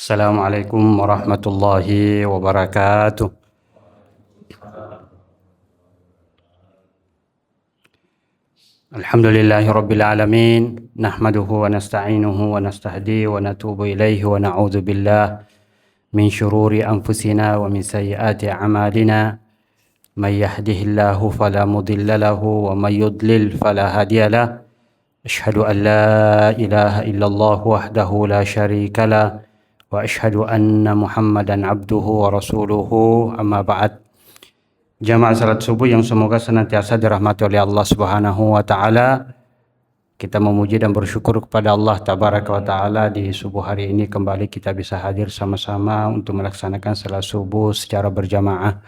Assalamualaikum warahmatullahi wabarakatuh. Alhamdulillahi rabbil alamin. Nahmaduhu wa nasta'inuhu wa nastahdihi wa natubu ilaihi wa na'udzu billah min syururi anfusina wa min sayyiati a'malina. May yahdihillahu fala mudilla lahu wa may yudlil fala hadiya lahu. Asyhadu an la ilaha illallah wahdahu la syarika lah. Wa asyhadu anna Muhammadan abduhu wa rasuluhu, amma ba'd. Jamaah salat subuh yang semoga senantiasa dirahmati oleh Allah Subhanahu wa taala. Kita memuji dan bersyukur kepada Allah Tabaraka wa taala di subuh hari ini kembali kita bisa hadir sama-sama untuk melaksanakan salat subuh secara berjamaah.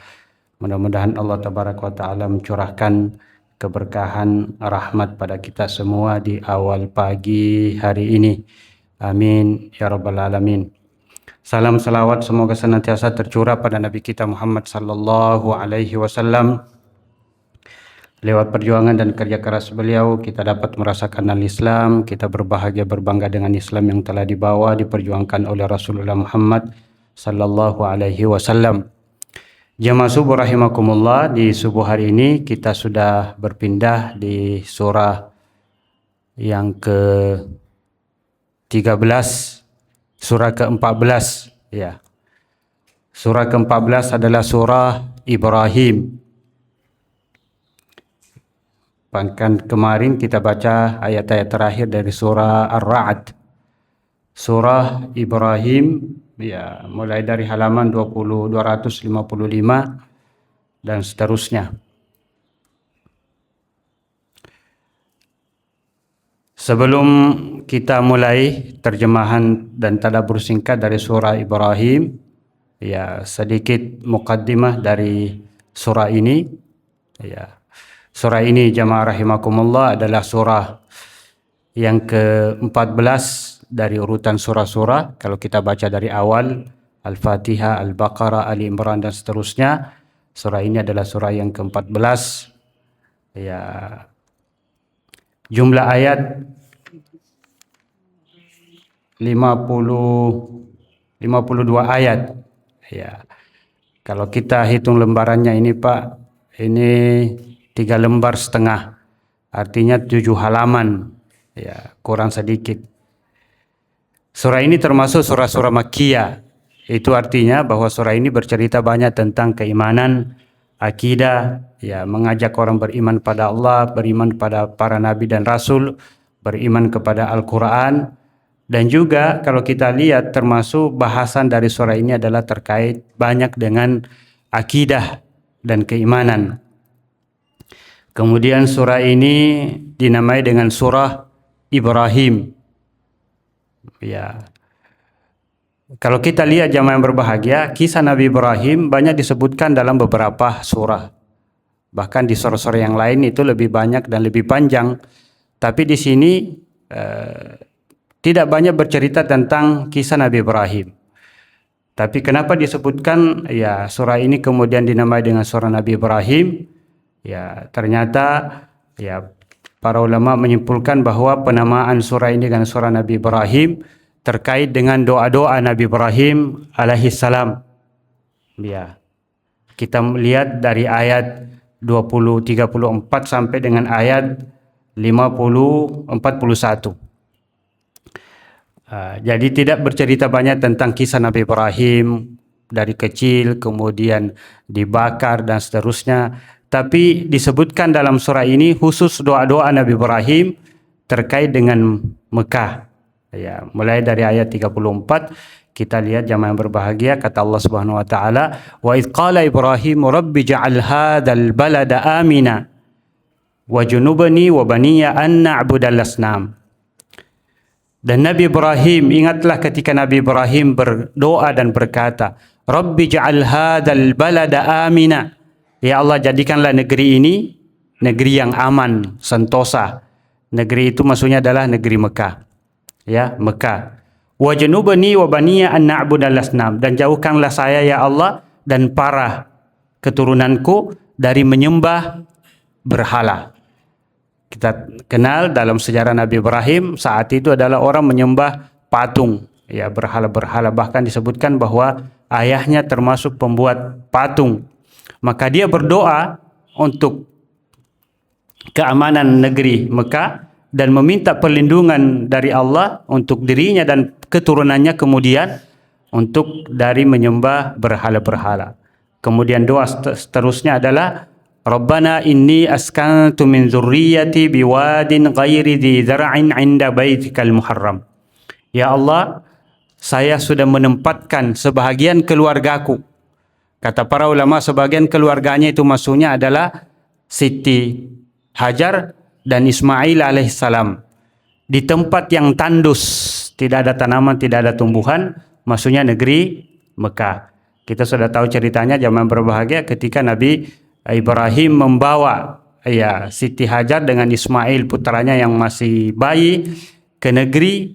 Mudah-mudahan Allah Tabaraka wa taala mencurahkan keberkahan rahmat pada kita semua di awal pagi hari ini. Amin ya rabbal alamin. Salam salawat semoga senantiasa tercurah pada Nabi kita Muhammad sallallahu alaihi wasallam. Lewat perjuangan dan kerja keras beliau kita dapat merasakan al-Islam, kita berbahagia berbangga dengan Islam yang telah dibawa diperjuangkan oleh Rasulullah Muhammad sallallahu alaihi wasallam. Jamaah subuh rahimakumullah, di subuh hari ini kita sudah berpindah di surah yang ke-13. Surah ke-14, ya. Surah ke-14 adalah surah Ibrahim. Bahkan kemarin kita baca ayat-ayat terakhir dari surah Ar-Ra'd. Surah Ibrahim, ya, mulai dari halaman 255 dan seterusnya. Sebelum kita mulai terjemahan dan tadabbur singkat dari surah Ibrahim, ya, sedikit muqaddimah dari surah ini. Ya, surah ini jamaah rahimakumullah adalah surah yang ke-14 dari urutan surah-surah. Kalau kita baca dari awal, Al-Fatihah, Al-Baqarah, Ali Imran dan seterusnya, surah ini adalah surah yang ke-14. Ya, jumlah ayat 52 ayat. Ya. Kalau kita hitung lembarannya ini Pak, ini 3 lembar setengah. Artinya 7 halaman. Ya, kurang sedikit. Surah ini termasuk surah-surah Makkiyah. Itu artinya bahwa surah ini bercerita banyak tentang keimanan, akidah, ya, mengajak orang beriman pada Allah, beriman pada para nabi dan rasul, beriman kepada Al-Quran. Dan juga kalau kita lihat termasuk bahasan dari surah ini adalah terkait banyak dengan akidah dan keimanan. Kemudian surah ini dinamai dengan surah Ibrahim. Ya. Kalau kita lihat jamaah yang berbahagia, kisah Nabi Ibrahim banyak disebutkan dalam beberapa surah. Bahkan di surah-surah yang lain itu lebih banyak dan lebih panjang. Tapi di sini tidak banyak bercerita tentang kisah Nabi Ibrahim. Tapi kenapa disebutkan, ya, surah ini kemudian dinamai dengan surah Nabi Ibrahim? Ya, ternyata, ya, para ulama menyimpulkan bahwa penamaan surah ini dengan surah Nabi Ibrahim terkait dengan doa-doa Nabi Ibrahim alaihi salam. Ya. Kita melihat dari ayat 34 sampai dengan ayat 41. Jadi tidak bercerita banyak tentang kisah Nabi Ibrahim dari kecil, kemudian dibakar dan seterusnya. Tapi disebutkan dalam surah ini khusus doa-doa Nabi Ibrahim terkait dengan Mekah. Ya, mulai dari ayat 34 kita lihat jamaah yang berbahagia, kata Allah Subhanahu wa taala, "Wa idz qala Ibrahim rabbi ja'al hadzal balada amina wa junubni wa baniya an na'budal asnam." Dan Nabi Ibrahim, ingatlah ketika Nabi Ibrahim berdoa dan berkata, "Rabbi ja'al hadzal balada amina." Ya Allah, jadikanlah negeri ini negeri yang aman, sentosa. Negeri itu maksudnya adalah negeri Mekah. Ya, Mekah. Wa janubni wa baniya an na'budal asnam, dan jauhkanlah saya ya Allah dan para keturunanku dari menyembah berhala. Kita kenal dalam sejarah Nabi Ibrahim saat itu adalah orang menyembah patung, ya berhala-berhala, bahkan disebutkan bahwa ayahnya termasuk pembuat patung. Maka dia berdoa untuk keamanan negeri Mekah dan meminta perlindungan dari Allah untuk dirinya dan keturunannya kemudian untuk dari menyembah berhala-berhala. Kemudian doa seterusnya adalah Rabbana inni askantu min dzurriyyati biwadin ghairi dzi zar'in 'inda baitikal muharram. Ya Allah, saya sudah menempatkan sebahagian keluargaku. Kata para ulama, sebagian keluarganya itu maksudnya adalah Siti Hajar dan Ismail alaihissalam di tempat yang tandus, tidak ada tanaman, tidak ada tumbuhan, maksudnya negeri Mekah. Kita sudah tahu ceritanya zaman berbahagia ketika Nabi Ibrahim membawa Siti Hajar dengan Ismail putranya yang masih bayi ke negeri,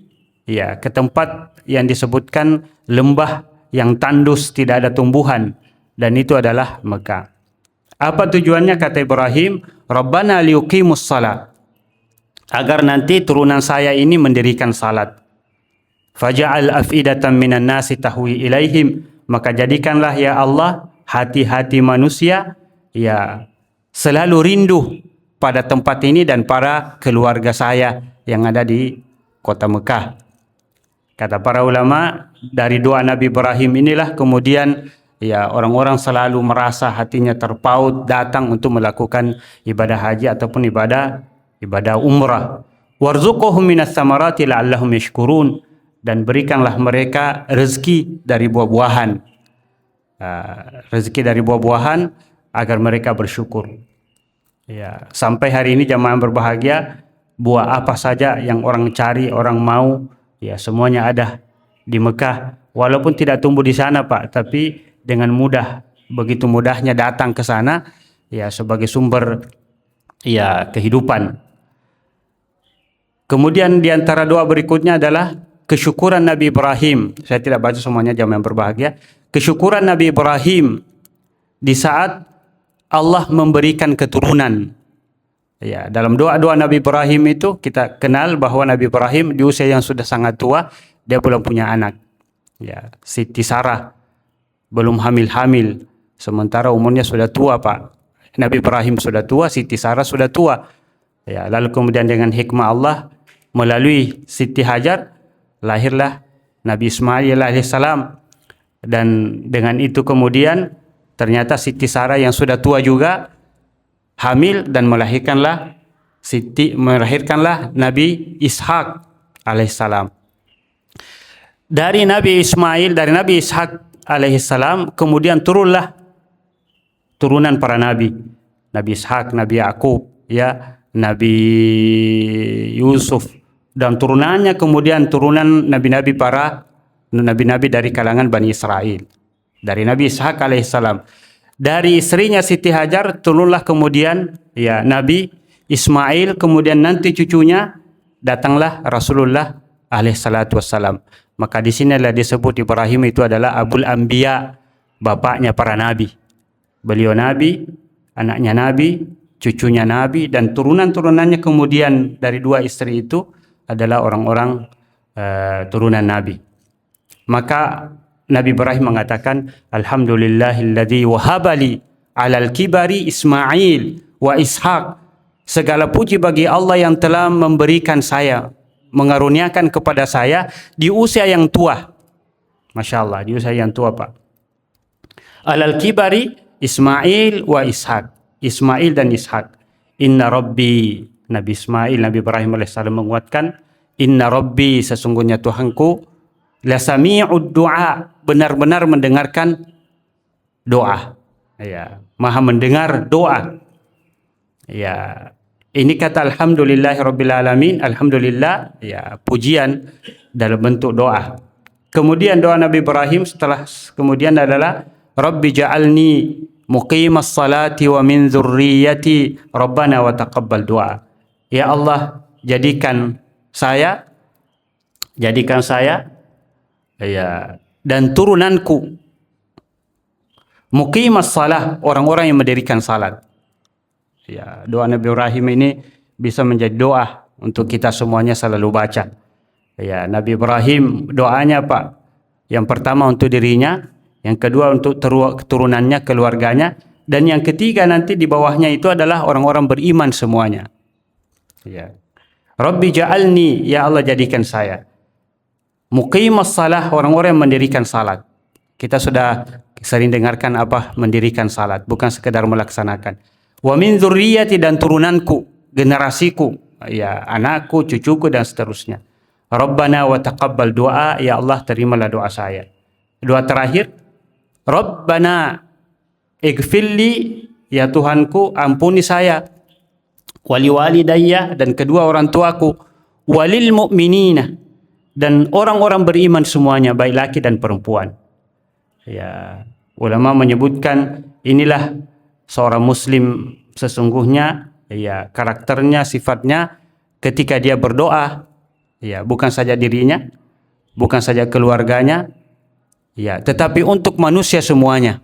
ke tempat yang disebutkan lembah yang tandus, tidak ada tumbuhan, dan itu adalah Mekah. Apa tujuannya? Kata Ibrahim, Rabbana liyuqimus salat, agar nanti turunan saya ini mendirikan salat. Faja'al afidatan minan nasi tahwi ilaihim, maka jadikanlah ya Allah hati-hati manusia selalu rindu pada tempat ini dan para keluarga saya yang ada di kota Mekah. Kata para ulama, dari doa Nabi Ibrahim inilah kemudian orang-orang selalu merasa hatinya terpaut datang untuk melakukan ibadah haji ataupun ibadah umrah. Warzuqhum minas samarati la'allahum yashkurun, dan berikanlah mereka rezeki dari buah-buahan. Rezeki dari buah-buahan agar mereka bersyukur. Sampai hari ini jamaah berbahagia, buah apa saja yang orang cari, orang mau, semuanya ada di Mekah. Walaupun tidak tumbuh di sana, Pak, tapi dengan mudah, begitu mudahnya datang ke sana sebagai sumber kehidupan. Kemudian di antara doa berikutnya adalah kesyukuran Nabi Ibrahim. Saya tidak baca semuanya jamaah yang berbahagia. Kesyukuran Nabi Ibrahim di saat Allah memberikan keturunan. Dalam doa-doa Nabi Ibrahim itu kita kenal bahwa Nabi Ibrahim di usia yang sudah sangat tua, dia belum punya anak. Siti Sarah belum hamil-hamil, sementara umurnya sudah tua, Pak. Nabi Ibrahim sudah tua, Siti Sarah sudah tua. Lalu kemudian dengan hikmah Allah melalui Siti Hajar lahirlah Nabi Ismail alaihissalam, dan dengan itu kemudian ternyata Siti Sarah yang sudah tua juga hamil dan melahirkanlah Nabi Ishak alaihissalam. Dari Nabi Ishak alaihissalam kemudian turunlah turunan para nabi. Nabi Ishak, Nabi Yakub, Nabi Yusuf, dan turunannya kemudian turunan nabi-nabi dari kalangan Bani Israel. Dari Nabi Ishak alaihissalam, dari istrinya Siti Hajar turunlah kemudian Nabi Ismail, kemudian nanti cucunya datanglah Rasulullah alaihissalatu wassalam. Maka di sinilah disebut Ibrahim itu adalah Abul Anbiya, bapaknya para nabi. Beliau nabi, anaknya nabi, cucunya nabi, dan turunan-turunannya kemudian dari dua istri itu adalah orang-orang turunan nabi. Maka Nabi Ibrahim mengatakan, Alhamdulillahilladzi wahabali alal kibari Ismail wa Ishaq. Segala puji bagi Allah yang telah memberikan saya, mengaruniakan kepada saya di usia yang tua. Masya Allah, di usia yang tua, Pak. Alal kibari Ismail wa Ishaq. Ismail dan Ishaq. Inna Rabbi, Nabi Ibrahim alaihissalam menguatkan, Inna Rabbi, sesungguhnya Tuhanku, la sami'ud du'a, benar-benar mendengarkan doa. Maha mendengar doa. Ini kata alhamdulillahirabbil alamin, alhamdulillah, pujian dalam bentuk doa. Kemudian doa Nabi Ibrahim setelah kemudian adalah Rabbi ja'alni muqimas salati wa min dzurriyyati rabbana wa taqabbal du'a. Ya Allah, jadikan saya dan turunanku muqimas salah, orang-orang yang mendirikan salat. Doa Nabi Ibrahim ini bisa menjadi doa untuk kita semuanya selalu baca. Ya, Nabi Ibrahim doanya Pak, yang pertama untuk dirinya, yang kedua untuk keturunannya, keluarganya, dan yang ketiga nanti di bawahnya itu adalah orang-orang beriman semuanya. Ya. Rabbi ja'alni, ya Allah jadikan saya. Muqimas salah, orang-orang yang mendirikan salat. Kita sudah sering dengarkan apa mendirikan salat, bukan sekedar melaksanakan. Wa min dzurriyyati, dan turunanku, generasiku, ya anakku, cucuku dan seterusnya. Rabbana wa taqabbal doa, ya Allah terimalah doa saya. Doa terakhir, Rabbana ighfirli, ya Tuhanku ampuni saya, wali walidayya, dan kedua orang tuaku, walil mu'minina, dan orang-orang beriman semuanya, baik laki dan perempuan. Ya, ulama menyebutkan inilah seorang muslim sesungguhnya, ya karakternya, sifatnya ketika dia berdoa, ya bukan saja dirinya, bukan saja keluarganya, ya tetapi untuk manusia semuanya.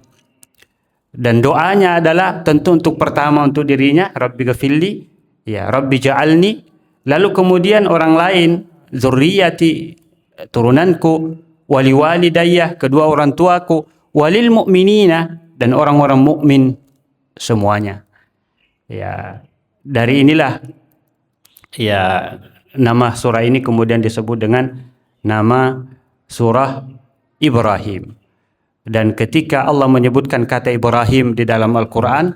Dan doanya adalah tentu untuk pertama untuk dirinya, Rabbi ghafirli, ya Rabbi ja'alni, lalu kemudian orang lain, zurriyati, turunanku, wali walidayya, kedua orang tuaku, walil mu'minina, dan orang-orang mukmin semuanya. Ya, dari inilah ya nama surah ini kemudian disebut dengan nama surah Ibrahim. Dan ketika Allah menyebutkan kata Ibrahim di dalam Al-Quran,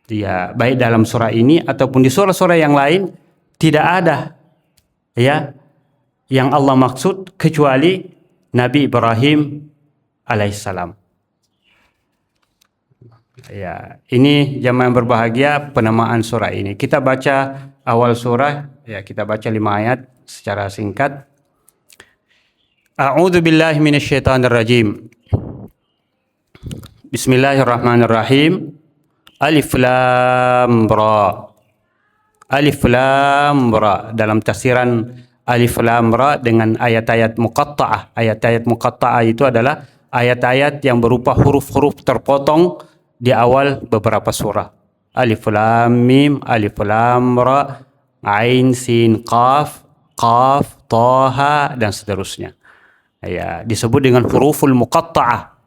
ya baik dalam surah ini ataupun di surah-surah yang lain, tidak ada ya yang Allah maksud kecuali Nabi Ibrahim alaihissalam. Ya, ini jamaah yang berbahagia penamaan surah ini. Kita baca awal surah, ya kita baca 5 ayat secara singkat. A'udzu billahi minasyaitonir rajim. Bismillahirrahmanirrahim. Alif lam ra. Alif lam ra, dalam tafsiran alif lam ra dengan ayat-ayat muqatta'ah. Ayat-ayat muqatta'ah itu adalah ayat-ayat yang berupa huruf-huruf terpotong di awal beberapa surah. Alif lam mim, alif lam ra, ain sin qaf, qaf, taha, dan seterusnya. Ya, disebut dengan huruful muqatta'ah.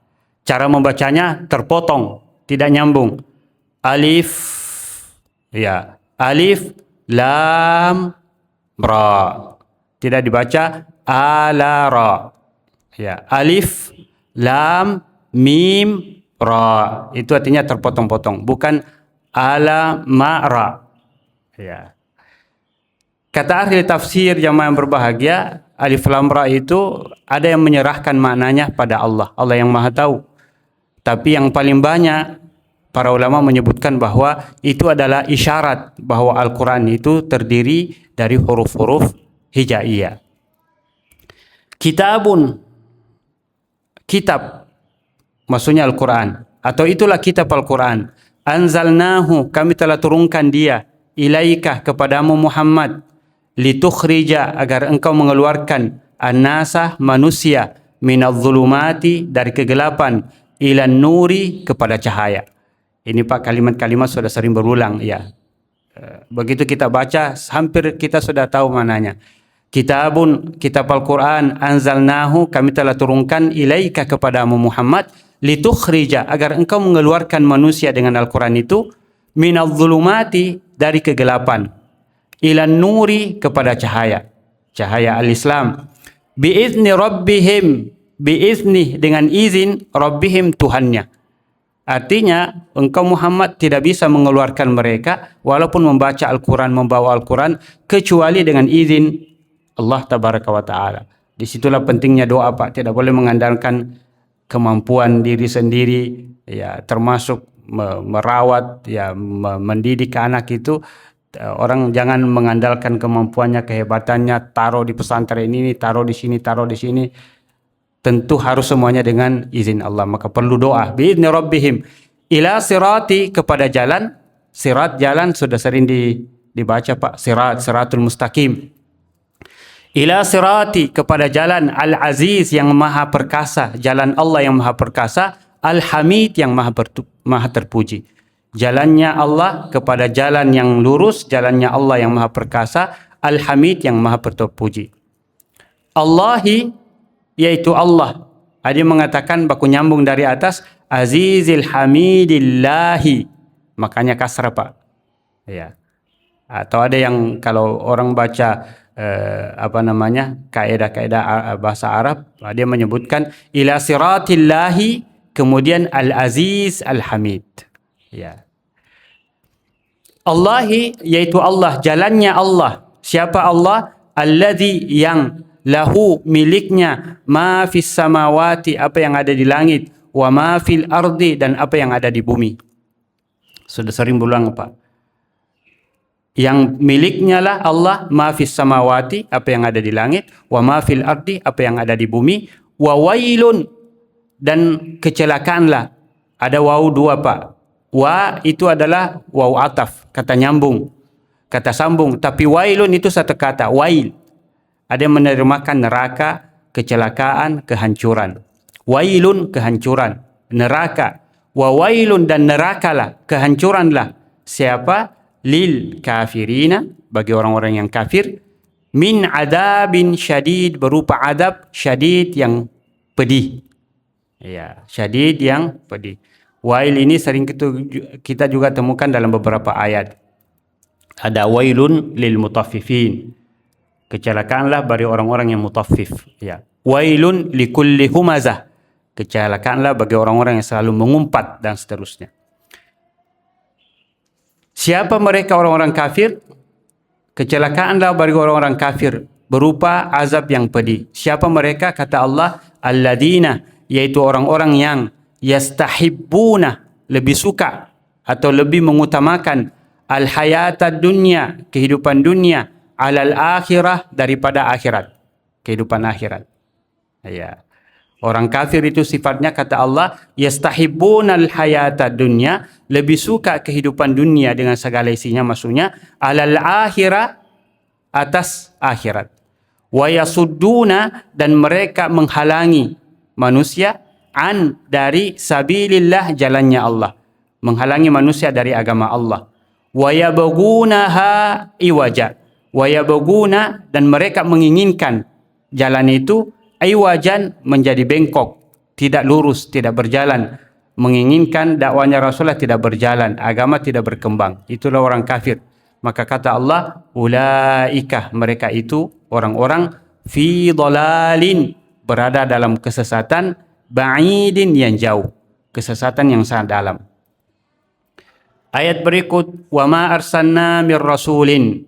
Cara membacanya terpotong, tidak nyambung. Alif, ya, alif lam ra. Tidak dibaca ala ra. Ya, alif lam mim ra, itu artinya terpotong-potong, bukan ala ma ra. Ya. Kata ahli tafsir jamaah yang berbahagia, alif lam ra itu ada yang menyerahkan maknanya pada Allah, Allah yang Maha Tahu. Tapi yang paling banyak para ulama menyebutkan bahwa itu adalah isyarat bahwa Al-Quran itu terdiri dari huruf-huruf hijaiyah. Kitabun, kitab, maksudnya Al-Quran, atau itulah kitab Al-Quran. Anzalnahu, kami telah turunkan dia, ilaika, kepadamu Muhammad, litukhrija, agar engkau mengeluarkan an-nasah, manusia, minadh-dhulumati, dari kegelapan, ilan nuri, kepada cahaya. Ini Pak, kalimat-kalimat sudah sering berulang ya. Begitu kita baca, hampir kita sudah tahu mananya. Kitabun, kitab Al-Quran, anzalnahu, kami telah turunkan, ilaika, kepadamu Muhammad, litukhrija, agar engkau mengeluarkan manusia dengan Al-Quran itu, minadh-dhulumati, dari kegelapan, ilan nuri, kepada cahaya, cahaya al-Islam, biizni rabbihim, biizni, dengan izin, rabbihim, Tuhannya. Artinya engkau Muhammad tidak bisa mengeluarkan mereka walaupun membaca Al-Quran, membawa Al-Quran, kecuali dengan izin Allah tabaraka wa ta'ala. Disitulah pentingnya doa Pak, tidak boleh mengandalkan kemampuan diri sendiri, ya termasuk merawat, ya mendidik anak itu. Orang jangan mengandalkan kemampuannya, kehebatannya, taruh di pesantren ini, taruh di sini, taruh di sini. Tentu harus semuanya dengan izin Allah. Maka perlu doa. Bi'idni rabbihim ila sirati, kepada jalan. Sirat, jalan, sudah sering dibaca Pak. Sirat, siratul mustaqim. Ila sirati, kepada jalan al-aziz, yang maha perkasa. Jalan Allah yang maha perkasa. Al-hamid, yang maha terpuji. Jalannya Allah kepada jalan yang lurus. Jalannya Allah yang maha perkasa. Al-hamid, yang maha terpuji. Allahi, yaitu Allah. Ada yang mengatakan baku nyambung dari atas, Azizil Hamidillahi, makanya kasrah Pak. Ya. Atau ada yang kalau orang baca kaidah-kaidah bahasa Arab, dia menyebutkan ila siratillahi, kemudian al-aziz al-hamid. Ya. Allahi, yaitu Allah, jalannya Allah. Siapa Allah? Alladzi, yang lahu, miliknya, ma fis samawati, apa yang ada di langit, wa ma fil ardi, dan apa yang ada di bumi. Sudah sering berulang Pak. Yang miliknya lah Allah, ma fis samawati, apa yang ada di langit, wa ma fil ardi, apa yang ada di bumi, wa wailun, dan kecelakaanlah. Ada waw dua Pak. Wa itu adalah waw ataf, kata nyambung, kata sambung. Tapi wailun itu satu kata, wail. Ada yang menerjemahkan neraka, kecelakaan, kehancuran. Wailun, kehancuran. Neraka. Wa wailun, dan nerakalah, kehancuranlah. Siapa? Lil kafirina, bagi orang-orang yang kafir, min adabin syadid, berupa adab syadid, yang pedih. Ya, syadid, yang pedih. Wail ini sering kita juga temukan dalam beberapa ayat. Ada wailun lil mutaffifin, kecelakaanlah bagi orang-orang yang mutaffif. Ya. Wailun likulli humazah, kecelakaanlah bagi orang-orang yang selalu mengumpat, dan seterusnya. Siapa mereka orang-orang kafir? Kecelakaanlah bagi orang-orang kafir, berupa azab yang pedih. Siapa mereka? Kata Allah, alladzina, yaitu orang-orang yang yastahibbuna, lebih suka atau lebih mengutamakan, al-hayata dunya, kehidupan dunia, alal akhirah, daripada akhirat, kehidupan akhirat. Ya. Orang kafir itu sifatnya, kata Allah, yastahibbunal hayata dunya, lebih suka kehidupan dunia dengan segala isinya, maksudnya alal akhirah, atas akhirat. Wa yasudduna, dan mereka menghalangi manusia, an, dari sabilillah, jalannya Allah, menghalangi manusia dari agama Allah. Wa yabghunaha iwaja, wa yabghuna, dan mereka menginginkan jalan itu iwajan, menjadi bengkok, tidak lurus, tidak berjalan, menginginkan dakwanya Rasulullah tidak berjalan, agama tidak berkembang. Itulah orang kafir. Maka kata Allah, ulaika, mereka itu orang-orang, fi dhalalin, berada dalam kesesatan, ba'idin, yang jauh, kesesatan yang sangat dalam. Ayat berikut, wa ma arsalna mir rasulin,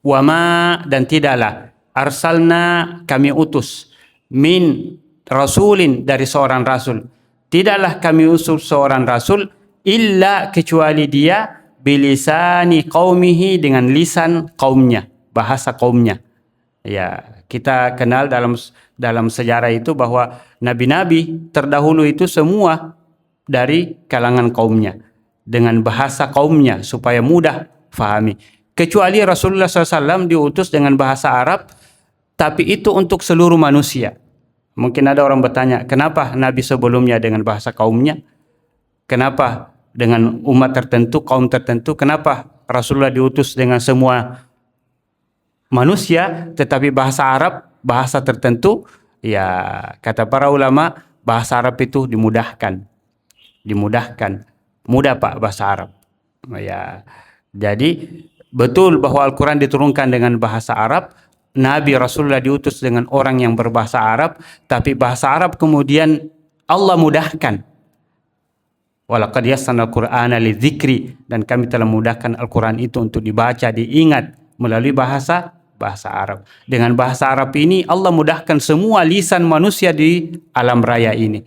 wa ma, dan tidaklah, arsalna, kami utus, min rasulin, dari seorang rasul, tidaklah kami utus seorang rasul, illa, kecuali dia, bilisani qaumihi, dengan lisan kaumnya, bahasa kaumnya. Ya, kita kenal dalam sejarah itu bahwa nabi-nabi terdahulu itu semua dari kalangan kaumnya, dengan bahasa kaumnya supaya mudah fahami. Kecuali Rasulullah SAW diutus dengan bahasa Arab, tapi itu untuk seluruh manusia. Mungkin ada orang bertanya, kenapa Nabi sebelumnya dengan bahasa kaumnya? Kenapa dengan umat tertentu, kaum tertentu? Kenapa Rasulullah diutus dengan semua manusia, tetapi bahasa Arab, bahasa tertentu? Ya, kata para ulama, bahasa Arab itu dimudahkan. Mudah Pak bahasa Arab. Ya, jadi betul bahwa Al-Quran diturunkan dengan bahasa Arab, Nabi Rasulullah diutus dengan orang yang berbahasa Arab, tapi bahasa Arab kemudian Allah mudahkan. Walaqad yassarnal Qur'ana lidzikri, dan kami telah mudahkan Al-Quran itu untuk dibaca, diingat melalui bahasa Arab. Dengan bahasa Arab ini Allah mudahkan semua lisan manusia di alam raya ini.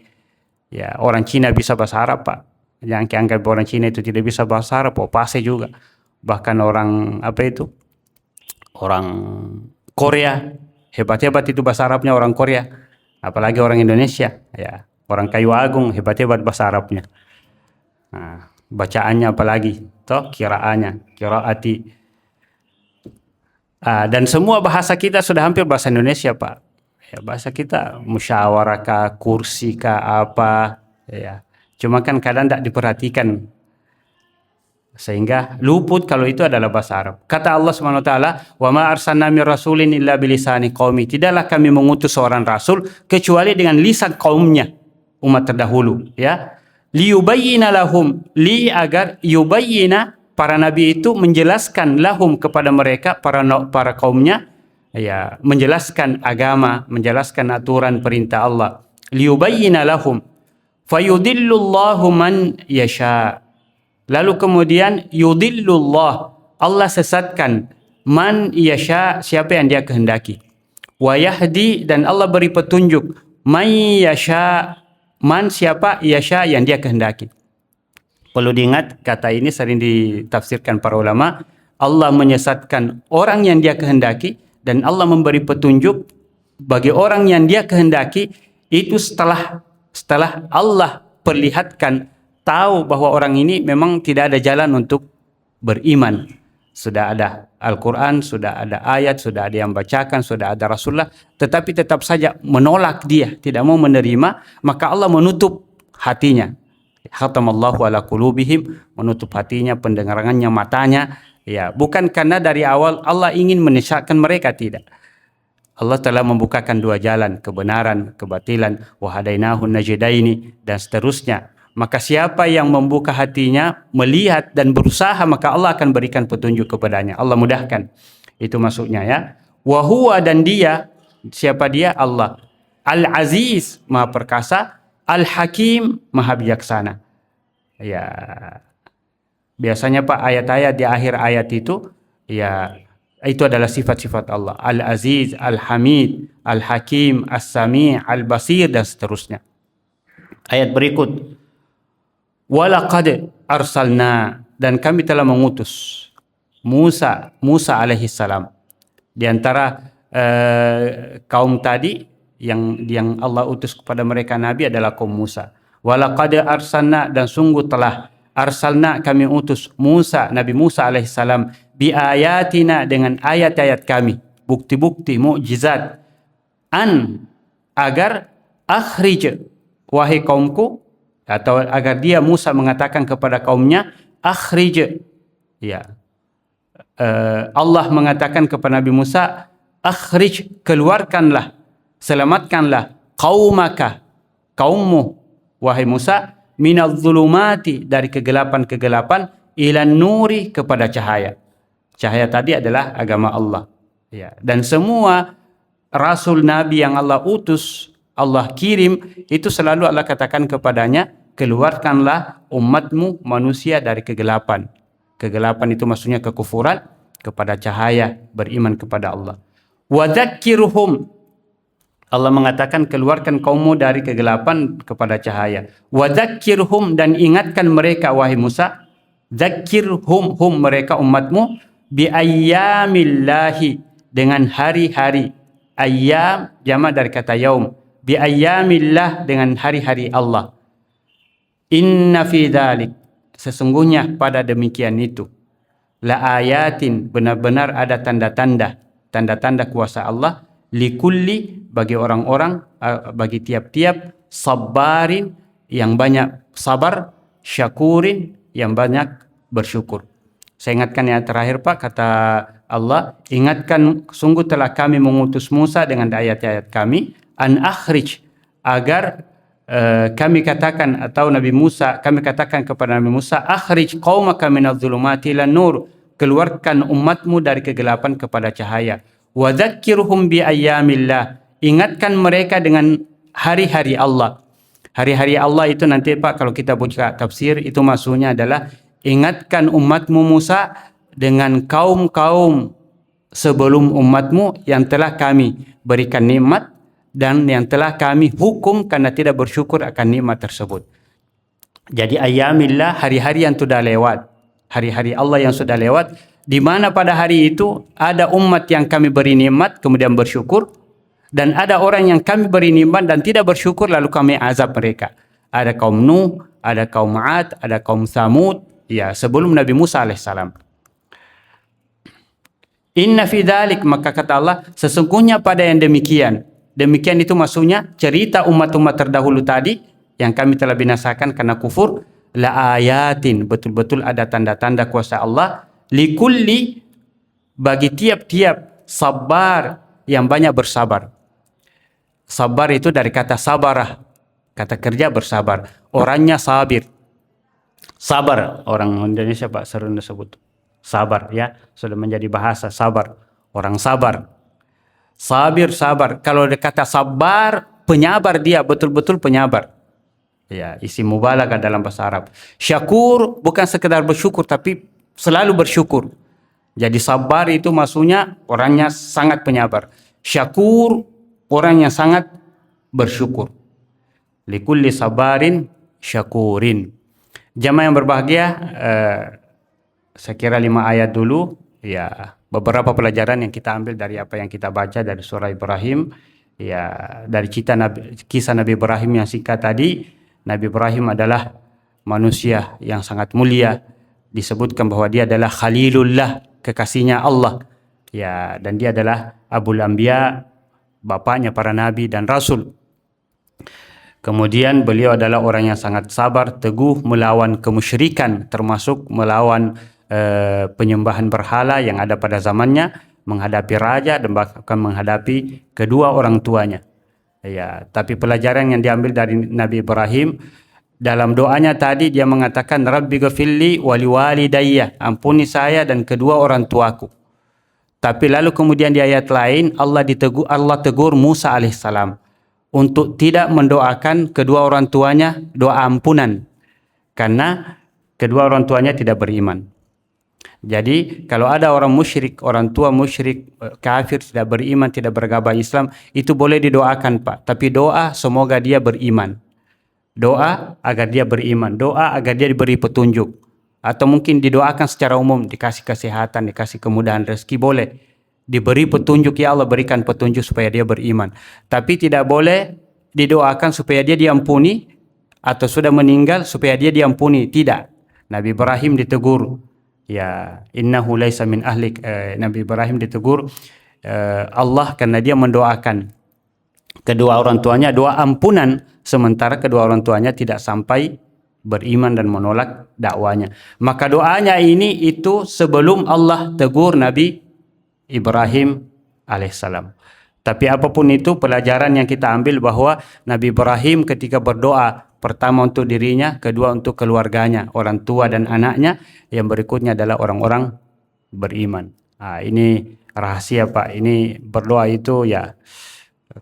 Ya, orang Cina bisa bahasa Arab Pak. Jangan anggap orang Cina itu tidak bisa bahasa Arab, pasti juga. Bahkan orang orang Korea, hebat-hebat itu bahasa Arabnya orang Korea. Apalagi orang Indonesia, ya. Orang Kayu Agung, hebat-hebat bahasa Arabnya. Nah, bacaannya apalagi, qiraati. Dan semua bahasa kita sudah hampir bahasa Indonesia Pak. Ya, bahasa kita musyawarah kah, kursi kah, apa, ya. Cuma kan kadang tidak diperhatikan. Sehingga luput kalau itu adalah bahasa Arab. Kata Allah Subhanahu wa taala, "Wa ma arsalna mir rasulin illa bilisani qaumi." Tidaklah kami mengutus seorang rasul kecuali dengan lisan kaumnya, umat terdahulu, ya. Liyubayyina lahum, agar yubayyina, para nabi itu menjelaskan lahum kepada mereka, para kaumnya, ya, menjelaskan agama, menjelaskan aturan perintah Allah. Liyubayyina lahum fayudillullahu man yasha. Lalu kemudian yudillullah, Allah sesatkan, man yasha, siapa yang dia kehendaki. Wa yahdi, dan Allah beri petunjuk, man yasha, man siapa, yasha yang dia kehendaki. Perlu diingat, kata ini sering ditafsirkan para ulama. Allah menyesatkan orang yang dia kehendaki, dan Allah memberi petunjuk bagi orang yang dia kehendaki. Itu setelah Allah perlihatkan, tahu bahwa orang ini memang tidak ada jalan untuk beriman. Sudah ada Al-Quran, sudah ada ayat, sudah ada yang bacakan, sudah ada Rasulullah, tetapi tetap saja menolak dia, tidak mau menerima, maka Allah menutup hatinya. Khatamallahu ala qulubihim, menutup hatinya, pendengarannya, matanya. Ya, bukan karena dari awal Allah ingin menyesatkan mereka, tidak. Allah telah membukakan dua jalan, kebenaran, kebatilan, wa hadainahu najdaini, dan seterusnya. Maka siapa yang membuka hatinya, melihat dan berusaha, maka Allah akan berikan petunjuk kepadanya. Allah mudahkan. Itu maksudnya, ya. Wa huwa, dan dia, siapa dia? Allah. Al-Aziz, Maha Perkasa. Al-Hakim, Maha Bijaksana. Ya. Biasanya Pak, ayat-ayat di akhir ayat itu, ya, itu adalah sifat-sifat Allah. Al-Aziz, Al-Hamid, Al-Hakim, As-Sami', Al-Basir, dan seterusnya. Ayat berikut. Walaqad arsalna, dan kami telah mengutus Musa alaihi salam. Di antara kaum tadi yang Allah utus kepada mereka nabi adalah kaum Musa. Walaqad arsalna, dan sungguh telah arsalna, kami utus Nabi Musa alaihi salam, bi ayatina, dengan ayat-ayat kami, bukti-bukti, mukjizat, agar akhrij, wahai kaumku, atau agar dia Musa mengatakan kepada kaumnya, akhrij, ya, Allah mengatakan kepada Nabi Musa, akhrij, keluarkanlah, selamatkanlah, qaumaka, kaummu, wahai Musa, minadh dhulumati, dari kegelapan-kegelapan, ilan nuri, kepada cahaya. Cahaya tadi adalah agama Allah, ya. Dan semua rasul nabi yang Allah utus, Allah kirim, itu selalu Allah katakan kepadanya, keluarkanlah umatmu manusia dari kegelapan. Kegelapan itu maksudnya kekufuran, kepada cahaya, beriman kepada Allah. Wa dzakkirhum, Allah mengatakan keluarkan kaummu dari kegelapan kepada cahaya. Wa dzakkirhum, dan ingatkan mereka, wahai Musa, dzakkirhum, mereka umatmu, bi ayyamillahi, dengan hari-hari. Ayyam jamak dari kata yaum. Bi ayyamillah, dengan hari-hari Allah. Inna fi dzalik, sesungguhnya pada demikian itu, la ayatin, benar-benar ada tanda-tanda kuasa Allah, likulli, bagi orang-orang, bagi tiap-tiap, sabarin, yang banyak sabar, syakurin, yang banyak bersyukur. Saya ingatkan yang terakhir Pak, kata Allah, ingatkan, sungguh telah kami mengutus Musa dengan ayat-ayat kami, an akhrij, agar kami katakan, atau Nabi Musa, kami katakan kepada Nabi Musa, akhrij qaumaka minadh dhulumati ilan nur, keluarkan umatmu dari kegelapan kepada cahaya. Wa dzakkirhum bi ayyamillah, ingatkan mereka dengan hari-hari Allah. Hari-hari Allah itu nanti Pak, kalau kita buka tafsir, itu maksudnya adalah ingatkan umatmu Musa dengan kaum-kaum sebelum umatmu yang telah kami berikan nikmat, dan yang telah kami hukum karena tidak bersyukur akan nikmat tersebut. Jadi ayyamillah, hari-hari yang sudah lewat, hari-hari Allah yang sudah lewat, di mana pada hari itu ada umat yang kami beri nikmat kemudian bersyukur, dan ada orang yang kami beri nikmat dan tidak bersyukur lalu kami azab mereka. Ada kaum Nuh, ada kaum 'Ad, ada kaum Tsamud, ya, sebelum Nabi Musa alaihissalam. Inna fi dzalik, maka kata Allah, sesungguhnya pada yang demikian. Demikian itu maksudnya cerita umat-umat terdahulu tadi yang kami telah binasakan karena kufur, la ayatin, betul-betul ada tanda-tanda kuasa Allah, likulli, bagi tiap-tiap sabar yang banyak bersabar. Sabar itu dari kata sabarah, kata kerja bersabar. Orangnya sabir. Sabar, orang Indonesia Pak sering disebut sabar, ya, sudah menjadi bahasa sabar. Orang sabar. Sabir, sabar. Kalau kata sabar, penyabar, dia betul-betul penyabar. Ya, isim mubalaghah dalam bahasa Arab. Syakur bukan sekedar bersyukur, tapi selalu bersyukur. Jadi sabar itu maksudnya orangnya sangat penyabar. Syakur, orang yang sangat bersyukur. Likulli sabarin syakurin. Jamaah yang berbahagia, saya kira 5 ayat dulu, ya, beberapa pelajaran yang kita ambil dari apa yang kita baca dari surah Ibrahim, ya, dari kisah Nabi Ibrahim yang singkat tadi. Nabi Ibrahim adalah manusia yang sangat mulia, disebutkan bahwa dia adalah Khalilullah, kekasihnya Allah, ya, dan dia adalah Abul Anbiya, bapaknya para nabi dan rasul. Kemudian beliau adalah orang yang sangat sabar, teguh melawan kemusyrikan, termasuk melawan penyembahan berhala yang ada pada zamannya, menghadapi raja dan bahkan menghadapi kedua orang tuanya. Ya, tapi pelajaran yang diambil dari Nabi Ibrahim dalam doanya tadi, dia mengatakan Rabbi ghafirli wa liwalidayya, ampuni saya dan kedua orang tuaku. Tapi lalu kemudian di ayat lain Allah tegur Musa alaihissalam untuk tidak mendoakan kedua orang tuanya doa ampunan, karena kedua orang tuanya tidak beriman. Jadi kalau ada orang musyrik, orang tua musyrik, kafir, tidak beriman, tidak beragama Islam, itu boleh didoakan Pak. Tapi doa semoga dia beriman. Doa agar dia beriman. Doa agar dia diberi petunjuk. Atau mungkin didoakan secara umum, dikasih kesehatan, dikasih kemudahan rezeki, boleh. Diberi petunjuk, ya Allah berikan petunjuk supaya dia beriman. Tapi tidak boleh didoakan supaya dia diampuni, atau sudah meninggal supaya dia diampuni. Tidak. Nabi Ibrahim ditegur, ya, innahu laisa min ahlik. Nabi Ibrahim ditegur Allah karena dia mendoakan kedua orang tuanya doa ampunan, sementara kedua orang tuanya tidak sampai beriman dan menolak dakwanya. Maka doanya ini itu sebelum Allah tegur Nabi Ibrahim alaihissalam. Tapi apapun itu, pelajaran yang kita ambil bahwa Nabi Ibrahim ketika berdoa, pertama untuk dirinya, kedua untuk keluarganya, orang tua dan anaknya, yang berikutnya adalah orang-orang beriman. Ini rahasia Pak, ini berdoa itu, ya,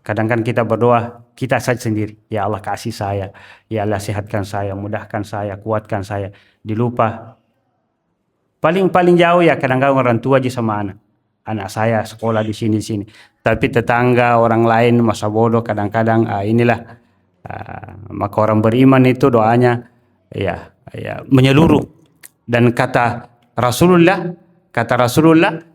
kadang-kadang kita berdoa kita saja sendiri, ya Allah kasih saya, ya Allah sehatkan saya, mudahkan saya, kuatkan saya, dilupa. Paling jauh ya kadang-kadang orang tua aja sama anak saya sekolah di sini. Tapi tetangga, orang lain masa bodoh kadang-kadang. Inilah maka orang beriman itu doanya ya menyeluruh. Dan kata Rasulullah,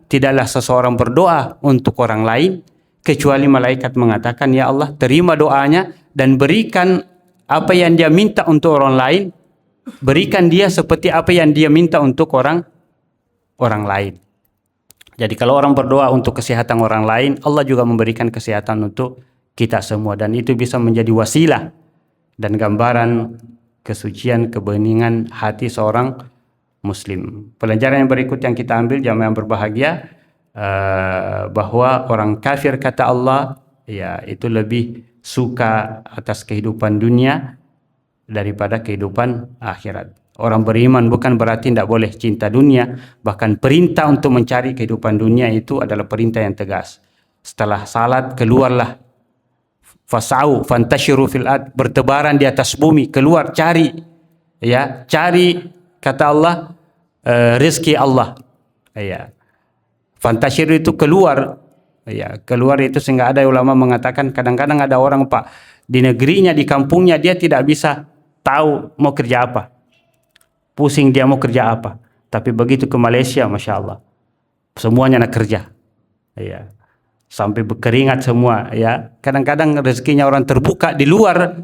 tidaklah seseorang berdoa untuk orang lain kecuali malaikat mengatakan, ya Allah terima doanya dan berikan apa yang dia minta untuk orang lain, berikan dia seperti apa yang dia minta untuk orang lain. Jadi kalau orang berdoa untuk kesehatan orang lain, Allah juga memberikan kesehatan untuk kita semua, dan itu bisa menjadi wasilah dan gambaran kesucian, kebeningan hati seorang muslim. Pelajaran yang berikut yang kita ambil, jamaah yang berbahagia, bahwa orang kafir kata Allah, ya, itu lebih suka atas kehidupan dunia daripada kehidupan akhirat. Orang beriman bukan berarti tidak boleh cinta dunia, bahkan perintah untuk mencari kehidupan dunia itu adalah perintah yang tegas. Setelah salat keluarlah, fasau fantashiru fil ard, bertebaran di atas bumi, keluar cari, ya, cari kata Allah rezeki Allah, ya. Fantashiru itu keluar, ya, keluar itu sehingga ada ulama mengatakan kadang-kadang ada orang Pak di negerinya, di kampungnya dia tidak bisa tahu mau kerja apa. Pusing dia mau kerja apa. Tapi begitu ke Malaysia, Masya Allah, semuanya nak kerja, ya, sampai berkeringat semua, ya. Kadang-kadang rezekinya orang terbuka di luar,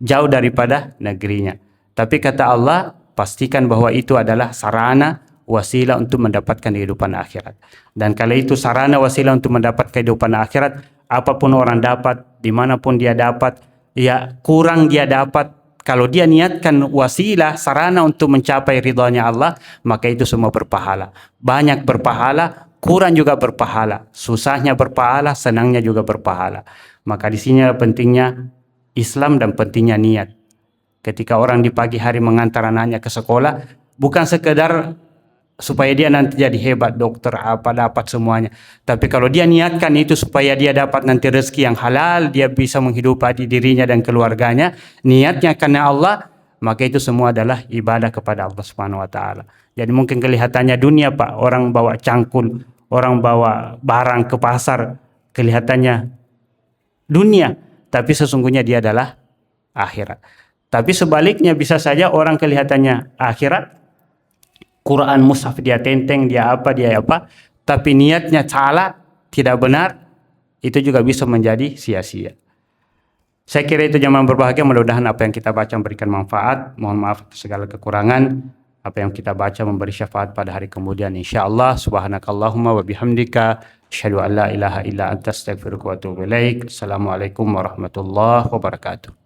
jauh daripada negerinya. Tapi kata Allah, pastikan bahwa itu adalah sarana wasilah untuk mendapatkan kehidupan akhirat. Dan kalau itu sarana wasilah untuk mendapat kehidupan akhirat, apapun orang dapat, dimanapun dia dapat, ya kurang dia dapat, kalau dia niatkan wasilah, sarana untuk mencapai ridhanya Allah, maka itu semua berpahala. Banyak berpahala, kurang juga berpahala. Susahnya berpahala, senangnya juga berpahala. Maka di sini pentingnya Islam dan pentingnya niat. Ketika orang di pagi hari mengantar anaknya ke sekolah, bukan sekedar supaya dia nanti jadi hebat, dokter, apa dapat semuanya. Tapi kalau dia niatkan itu supaya dia dapat nanti rezeki yang halal, dia bisa menghidupi dirinya dan keluarganya, niatnya karena Allah, maka itu semua adalah ibadah kepada Allah Subhanahu wa taala. Jadi mungkin kelihatannya dunia, Pak, orang bawa cangkul, orang bawa barang ke pasar, kelihatannya dunia, tapi sesungguhnya dia adalah akhirat. Tapi sebaliknya bisa saja orang kelihatannya akhirat, Quran mushaf dia tenteng, dia apa, tapi niatnya salah, tidak benar, itu juga bisa menjadi sia-sia. Saya kira itu jamaah berbahagia, mudah-mudahan apa yang kita baca memberikan manfaat. Mohon maaf atas segala kekurangan. Apa yang kita baca memberi syafaat pada hari kemudian insyaallah. Subhanakallahumma wa bihamdika asyhadu an la ilaha illa anta astaghfiruka wa atubu ilaik. Assalamualaikum warahmatullahi wabarakatuh.